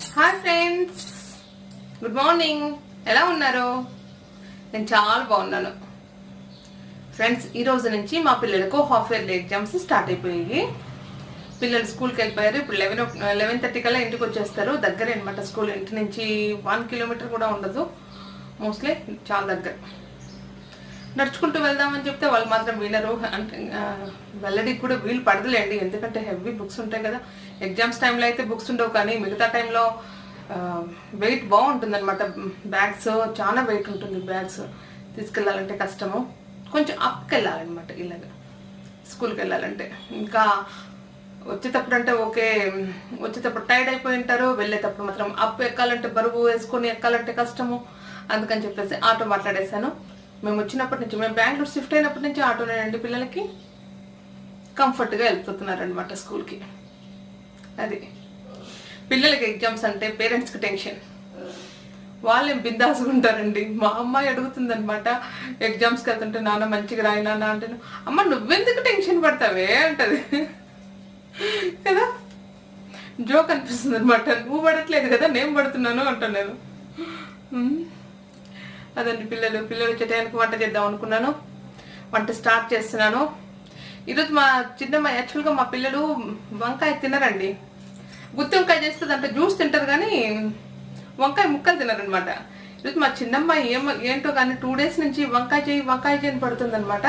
Hi friends, good morning. ఎలా ఉన్నారు? నేను చాలా బాగున్నాను ఫ్రెండ్స్. ఈ రోజు నుంచి మా పిల్లలకు హాఫ్ ఇయర్లీ ఎగ్జామ్స్ స్టార్ట్ అయిపోయాయి. పిల్లలు స్కూల్కి వెళ్ళిపోయారు. ఇప్పుడు 11:30 కల్లా ఇంటికి వచ్చేస్తారు. దగ్గరే అనమాట స్కూల్. ఇంటి నుంచి 1 కిలోమీటర్ కూడా ఉండదు, మోస్ట్లీ చాలా దగ్గర. నడుచుకుంటూ వెళ్దామని చెప్తే వాళ్ళు మాత్రం వినరు. అంటే వెళ్ళడానికి కూడా వీలు పడదులేండి, ఎందుకంటే హెవీ బుక్స్ ఉంటాయి కదా. ఎగ్జామ్స్ టైంలో అయితే బుక్స్ ఉండవు, కానీ మిగతా టైంలో వెయిట్ బాగుంటుంది అనమాట. బ్యాగ్స్ చాలా వెయిట్ ఉంటుంది. బ్యాగ్స్ తీసుకెళ్ళాలంటే కష్టము. కొంచెం అప్కి వెళ్ళాలన్నమాట ఇలాగ స్కూల్కి వెళ్ళాలంటే. ఇంకా వచ్చేటప్పుడు అంటే ఓకే, వచ్చేటప్పుడు టైర్డ్ అయిపోయి ఉంటారు. వెళ్ళేటప్పుడు మాత్రం అప్ ఎక్కాలంటే బరువు వేసుకొని ఎక్కాలంటే కష్టము. అందుకని చెప్పేసి ఆటో మాట్లాడేశాను. మేము వచ్చినప్పటి నుంచి, మేము బెంగళూరు షిఫ్ట్ అయినప్పటి నుంచి ఆటోనేనండి. పిల్లలకి కంఫర్ట్గా వెళ్ళిపోతున్నారు అనమాట స్కూల్కి. అది పిల్లలకి ఎగ్జామ్స్ అంటే పేరెంట్స్కి టెన్షన్. వాళ్ళేం బిందాసుగా ఉంటారండి. మా అమ్మాయి అడుగుతుంది అనమాట, ఎగ్జామ్స్కి వెళ్తుంటే నాన్న మంచిగా రాయి నాన్న అంటే, అమ్మ నువ్వెందుకు టెన్షన్ పడతావే అంటది కదా. జోక్ అనిపిస్తుంది అనమాట. నువ్వు పడట్లేదు కదా, నేను పడుతున్నాను అంటాను నేను. అదండి పిల్లలు వచ్చే టైంకి వంట చేద్దాం అనుకున్నాను. వంట స్టార్ట్ చేస్తున్నాను. ఈరోజు మా చిన్నమ్మ, యాక్చువల్గా మా పిల్లలు వంకాయ తినరండి. గుత్తి వంకాయ చేస్తే దాంట్లో జ్యూస్ తింటారు, కానీ వంకాయ ముక్కలు తినరనమాట. ఈరోజు మా చిన్నమ్మ ఏంటో కానీ 2 days నుంచి వంకాయ చేయని పడుతుంది అనమాట.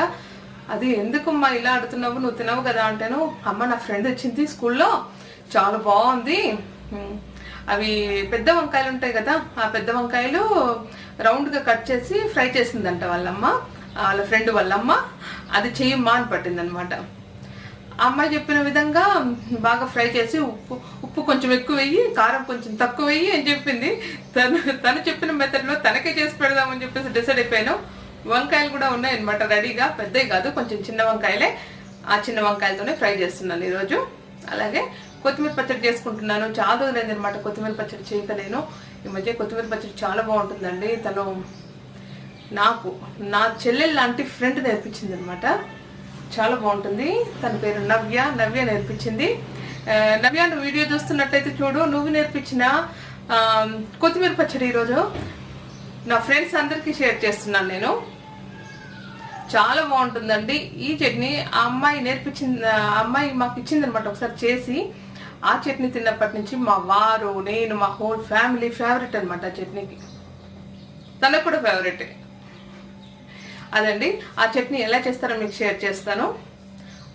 అది ఎందుకమ్మా ఇలా ఆడుతున్నావు, నువ్వు తినవు కదా అంటాను. అమ్మ నా ఫ్రెండ్ వచ్చింది స్కూల్లో, చాలా బాగుంది, అవి పెద్ద వంకాయలు ఉంటాయి కదా, ఆ పెద్ద వంకాయలు రౌండ్గా కట్ చేసి ఫ్రై చేసిందంట వాళ్ళమ్మ, వాళ్ళ ఫ్రెండ్ వాళ్ళమ్మ. అది చెయ్యమ్మా అని పట్టింది అనమాట. అమ్మాయి చెప్పిన విధంగా బాగా ఫ్రై చేసి ఉప్పు కొంచెం ఎక్కువ వెయ్యి, కారం కొంచెం తక్కువ వెయ్యి అని చెప్పింది. తను చెప్పిన మెథడ్లో తనకే చేసి పెడదామని చెప్పేసి డిసైడ్ అయిపోయాను. వంకాయలు కూడా ఉన్నాయన్నమాట రెడీగా, పెద్దవి కాదు, కొంచెం చిన్న వంకాయలే. ఆ చిన్న వంకాయలతోనే ఫ్రై చేస్తున్నాను ఈరోజు. అలాగే కొత్తిమీర పచ్చడి చేసుకుంటున్నాను. చాలా రోజులైంది అనమాట కొత్తిమీర పచ్చడి చేయక నేను. ఈ మధ్య కొత్తిమీర పచ్చడి చాలా బాగుంటుందండి. తను నాకు నా చెల్లెలు లాంటి ఫ్రెండ్ నేర్పించింది అనమాట. చాలా బాగుంటుంది. తన పేరు నవ్య నేర్పించింది. నవ్య, నువ్వు వీడియో చూస్తున్నట్లయితే చూడు, నువ్వు నేర్పించిన కొత్తిమీర పచ్చడి ఈరోజు నా ఫ్రెండ్స్ అందరికీ షేర్ చేస్తున్నాను నేను. చాలా బాగుంటుందండి ఈ చట్నీ. ఆ అమ్మాయి నేర్పించింది, ఆ అమ్మాయి మాకు ఇచ్చింది అనమాట ఒకసారి చేసి. ఆ చట్నీ తిన్నప్పటి నుంచి మా వారు, నేను, మా హోల్ ఫ్యామిలీ ఫేవరెట్ అనమాట. ఆ చట్నీకి తనకు కూడా ఫేవరెట్. అదండి, ఆ చట్నీ ఎలా చేస్తారో మీకు షేర్ చేస్తాను.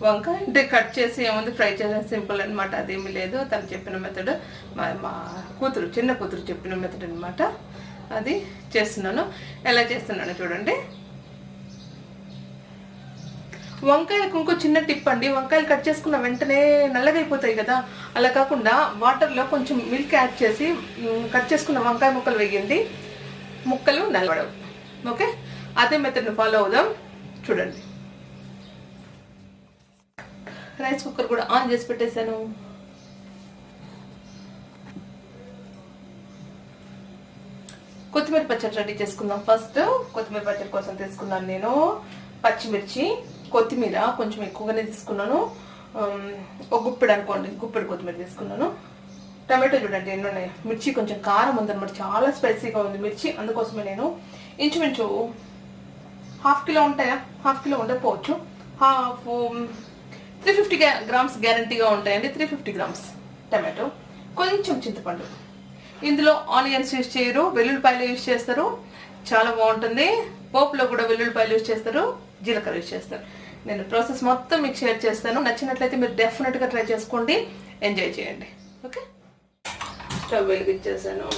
వంకాయ అంటే కట్ చేసి ఏముంది, ఫ్రై చేయాలి, సింపుల్ అనమాట. అదేమీ లేదు. తను చెప్పిన మెథడ్, మా కూతురు, చిన్న కూతురు చెప్పిన మెథడ్ అనమాట. అది చేస్తున్నాను. ఎలా చేస్తున్నాను చూడండి. వంకాయలకు ఇంకో చిన్న టిప్ అండి. వంకాయలు కట్ చేసుకున్న వెంటనే నల్లగైపోతాయి కదా, అలా కాకుండా వాటర్లో కొంచెం మిల్క్ యాడ్ చేసి కట్ చేసుకున్న వంకాయ ముక్కలు వేయండి, ముక్కలు నల్లబడవు. ఓకే, అదే మెథడ్ని ఫాలో అవుదాం. చూడండి, రైస్ కుక్కర్ కూడా ఆన్ చేసి పెట్టేశాను. కొత్తిమీర పచ్చడి రెడీ చేసుకుందాం. ఫస్ట్ కొత్తిమీర పచ్చడి కోసం తీసుకున్నాను నేను పచ్చిమిర్చి, కొత్తిమీర కొంచెం ఎక్కువగానే తీసుకున్నాను. ఒక గుప్పెడు అనుకోండి, గుప్పెడు కొత్తిమీర తీసుకున్నాను. టమాటో చూడండి ఎన్ని ఉన్నాయి. మిర్చి కొంచెం కారం ఉందన్నమాట, చాలా స్పైసీగా ఉంది మిర్చి. అందుకోసమే నేను ఇంచుమించు 1/2 కిలో ఉంటాయా, 1/2 కిలో ఉండకపోవచ్చు, 350 grams గ్యారంటీగా ఉంటాయండి. 350 grams టమాటో, కొంచెం చింతపండు. ఇందులో ఆనియన్స్ యూజ్ చేయరు, వెల్లుల్లిపాయలు యూజ్ చేస్తారు. చాలా బాగుంటుంది. పోపులో కూడా వెల్లుల్లిపాయలు యూజ్ చేస్తారు, జీలకర్ర యూజ్ చేస్తారు. నేను ప్రాసెస్ మొత్తం మీకు షేర్ చేస్తాను. నచ్చినట్లయితే మీరు డెఫినెట్గా ట్రై చేసుకోండి, ఎంజాయ్ చేయండి. Okay, stove వెలిగించేసాను.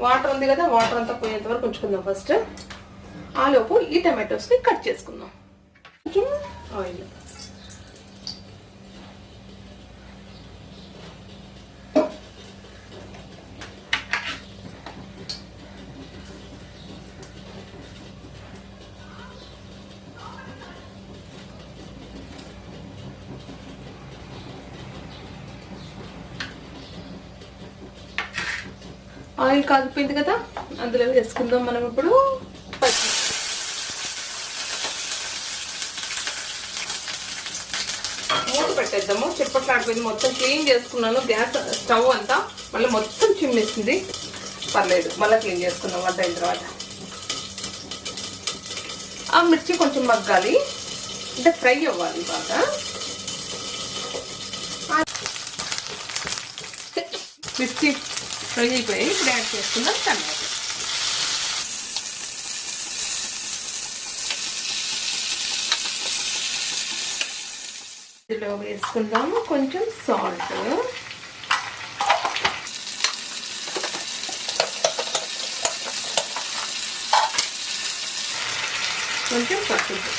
వాటర్ ఉంది కదా, వాటర్ అంతా పోయేంత వరకు ఉంచుకుందాం ఫస్ట్. ఆలోపు ఈ టమాటోస్ని కట్ చేసుకుందాం. ఆయిల్, ఆయిల్ కాగిపోయింది కదా, అందులో వేసుకుందాం మనం ఇప్పుడు మూత పెట్టేద్దాము. చిప్పట్లాడిపోయింది, మొత్తం క్లీన్ చేసుకున్నాను. గ్యాస్ స్టవ్ అంతా మళ్ళీ మొత్తం చిమ్మేసింది. పర్లేదు, మళ్ళీ క్లీన్ చేసుకున్నాం వంట అయిన తర్వాత. ఆ మిర్చి కొంచెం మగ్గాలి, అంటే ఫ్రై అవ్వాలి బాగా. మిర్చి ఫ్రై అయిపోయి ఇప్పుడు యాడ్ చేసుకుందాం టమాటో. ఇందులో వేసుకుందాము కొంచెం సాల్ట్, కొంచెం పసుపు,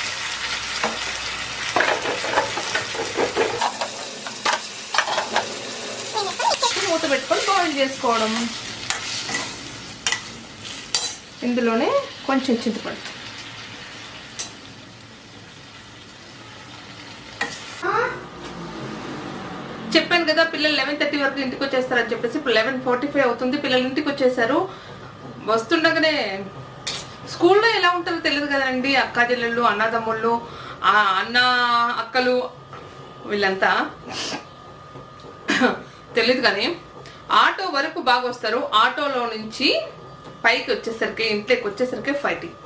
మూత పెట్టుకొని బాయిల్ చేసుకోవడం. ఇందులోనే కొంచెం చింతపండు. చెప్పాను కదా పిల్లలు 11:30 వరకు ఇంటికి వచ్చేస్తారని చెప్పేసి. ఇప్పుడు 11:45 అవుతుంది. పిల్లలు ఇంటికి వచ్చేసారు. వస్తుండగానే స్కూల్లో ఎలా ఉంటుందో తెలియదు కదండి. అక్క చెల్లెళ్ళు, అన్నదమ్ముళ్ళు, అన్న అక్కలు వీళ్ళంతా తెలియదు కానీ ఆటో వరకు బాగా వస్తారు. ఆటోలో నుంచి పైకి వచ్చేసరికి, ఇంట్లోకి వచ్చేసరికి ఫైటింగ్.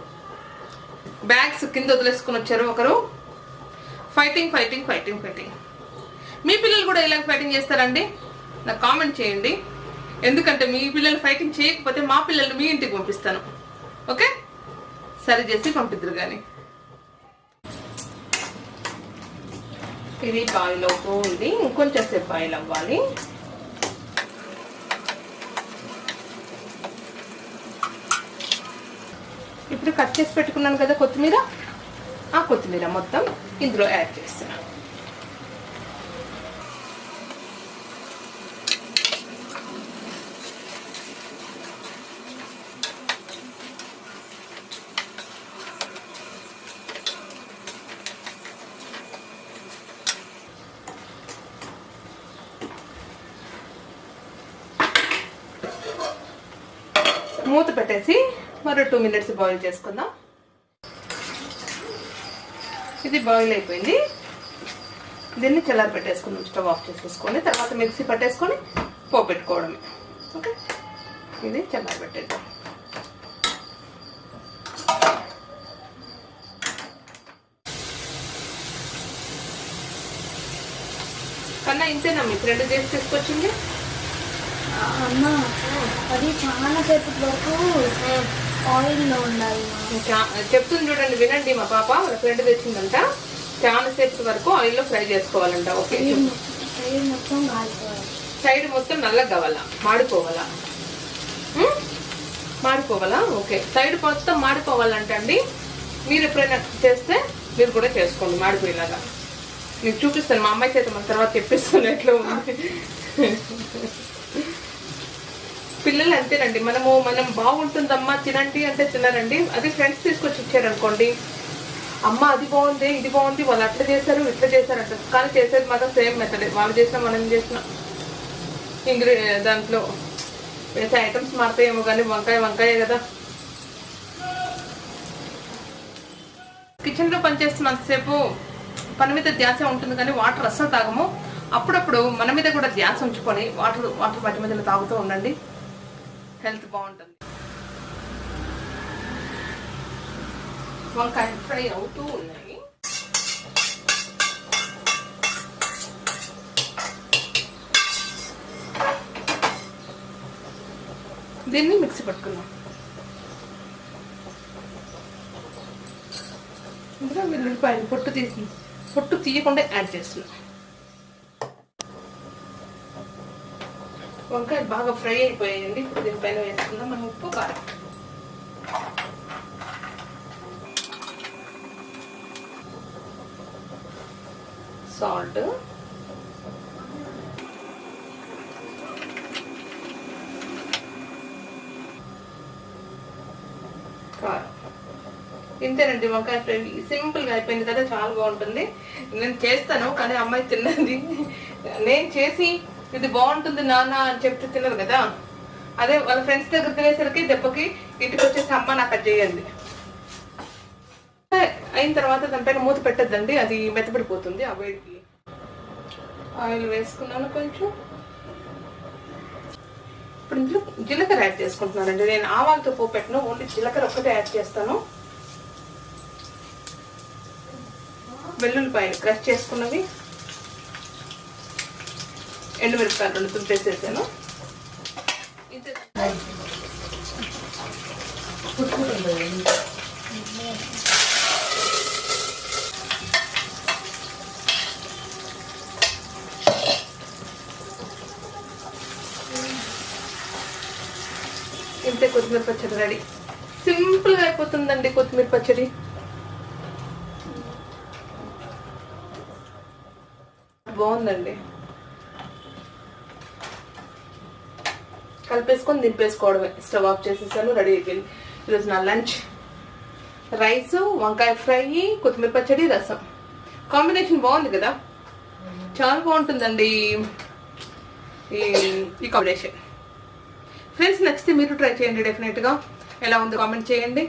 బ్యాగ్స్ కింద వదిలేసుకుని వచ్చారు ఒకరు. Fighting fighting fighting fighting. మీ పిల్లలు కూడా ఇలా ఫైటింగ్ చేస్తారండి? నాకు కామెంట్ చేయండి. ఎందుకంటే మీ పిల్లలు ఫైటింగ్ చేయకపోతే మా పిల్లల్ని మీ ఇంటికి పంపిస్తాను. ఓకే, సరి చేసి పంపిద్దరు. కానీ ఇది బాయిల్ అవుతూ ఉంది, ఇంకొంచెం సేపు బాయిల్ అవ్వాలి. ఇప్పుడు కట్ చేసి పెట్టుకున్నాను కదా కొత్తిమీర, ఆ కొత్తిమీర మొత్తం ఇందులో యాడ్ చేస్తున్నాను. మూత పెట్టేసి మరో 2 minutes బాయిల్ చేసుకుందాం. ఇది బాయిల్ అయిపోయింది. దీన్ని చల్లారి పెట్టేసుకుందాం. స్టవ్ ఆఫ్ చేసేసుకొని తర్వాత మిక్సీ పట్టేసుకొని పోపెట్టుకోవడమే. ఓకే, ఇది చల్లారి పెట్టేద్దాం. కన్నా ఇంతేనా మీ ఫ్రెండ్ చేసి తీసుకొచ్చింది? అమ్మ అది చాలా సేపటి వరకు ఆయిల్లో ఉండాలి. చెప్తుంది చూడండి, వినండి. మా పాప వాళ్ళ ఫ్రెండ్ తెచ్చిందంట, చాలా సేపటి వరకు ఆయిల్లో ఫ్రై చేసుకోవాలంట. ఓకే, సైడ్ మొత్తం కాలిపోవాలి. సైడ్ మొత్తం నల్లగా కావాలా, మాడిపోవాలా? మాడిపోవాలా? ఓకే, సైడ్ మొత్తం మాడిపోవాలంట అండి. మీరు ఎప్పుడైనా చేస్తే మీరు కూడా చేసుకోండి మాడిపోయేలాగా. మీకు చూపిస్తాను, మా అమ్మాయి చేత మన తర్వాత చెప్పిస్తాను ఎట్లా ఉంది. పిల్లలు అంతేనండి. మనం బాగుంటుందమ్మా తినండి అంటే తినరండి. అది ఫ్రెండ్స్ తీసుకొచ్చి ఇచ్చారనుకోండి, అమ్మ అది బాగుంది, ఇది బాగుంది, వాళ్ళు అట్లా చేశారు, ఇట్లా చేశారు అంటారు. కానీ చేసేది మాత్రం సేమ్ మెథడ్. వాళ్ళు చేసినా మనం చేసిన దాంట్లో వేసే ఐటమ్స్ మారుతాయేమో కానీ వంకాయ కదా. కిచెన్లో పనిచేస్తున్నంతసేపు పని మీద ధ్యాస ఉంటుంది కానీ వాటర్ అస్సలు తాగము. అప్పుడప్పుడు మన మీద కూడా ధ్యాస ఉంచుకొని వాటర్ వాటి మీద తాగుతూ ఉండండి, హెల్త్ బాగుంటుంది. వంకాయ ఫ్రై అవుతూ ఉన్నాయి. దీన్ని మిక్సీ పట్టుకున్నాం. ఇందులో వెల్లుల్లిపాయలు పొట్టు తీయకుండా యాడ్ చేస్తున్నాం. వంకాయ బాగా ఫ్రై అయిపోయాయండి. ఇప్పుడు దీనిపైన వేసుకుందాం మనం ఉప్పు, కారం. సాల్ట్, కారం. ఇంతేనండి వంకాయ ఫ్రై. సింపుల్గా అయిపోయింది కదా, చాలా బాగుంటుంది. నేను చేస్తాను కానీ అమ్మాయి తిన్నది. నేను చేసి ఇది బాగుంటుంది నాన్న అని చెప్తే తినరు కదా. అదే వాళ్ళ ఫ్రెండ్స్ దగ్గర తినేసరికి దెబ్బకి ఇంటికి వచ్చేసి అమ్మ నాకు అది చేయండి. అయిన తర్వాత దానిపైన మూత పెట్టద్దండి, అది మెత్తపడిపోతుంది ఆ వేడికి. ఆయిల్ వేసుకున్నాను కొంచెం. ఇప్పుడు ఇందులో జీలకర్ర యాడ్ చేసుకుంటున్నానండి. నేను ఆవాలతో పోపు పెట్టను, ఓన్లీ జీలకర్ర ఒక్కటే యాడ్ చేస్తాను. వెల్లుల్లిపాయలు క్రష్ చేసుకున్నవి, ఎండుమిరపకాయలు 2 తుంపేసేసాను. ఇంతే కొత్తిమీర పచ్చడి రెడీ. సింపుల్గా అయిపోతుందండి కొత్తిమీర పచ్చడి. బాగుందండి. కలిపేసుకొని దింపేసుకోవడమే. స్టవ్ ఆఫ్ చేసేసాను, రెడీ అయిపోయింది. ఈరోజు నా లంచ్ రైస్, వంకాయ ఫ్రై, కొత్తిమీర పచ్చడి, రసం. కాంబినేషన్ బాగుంది కదా, చాలా బాగుంటుందండి ఈ కాంబినేషన్. ఫ్రెండ్స్ నచ్చితే మీరు ట్రై చేయండి డెఫినెట్గా. ఎలా ఉందో కామెంట్ చేయండి.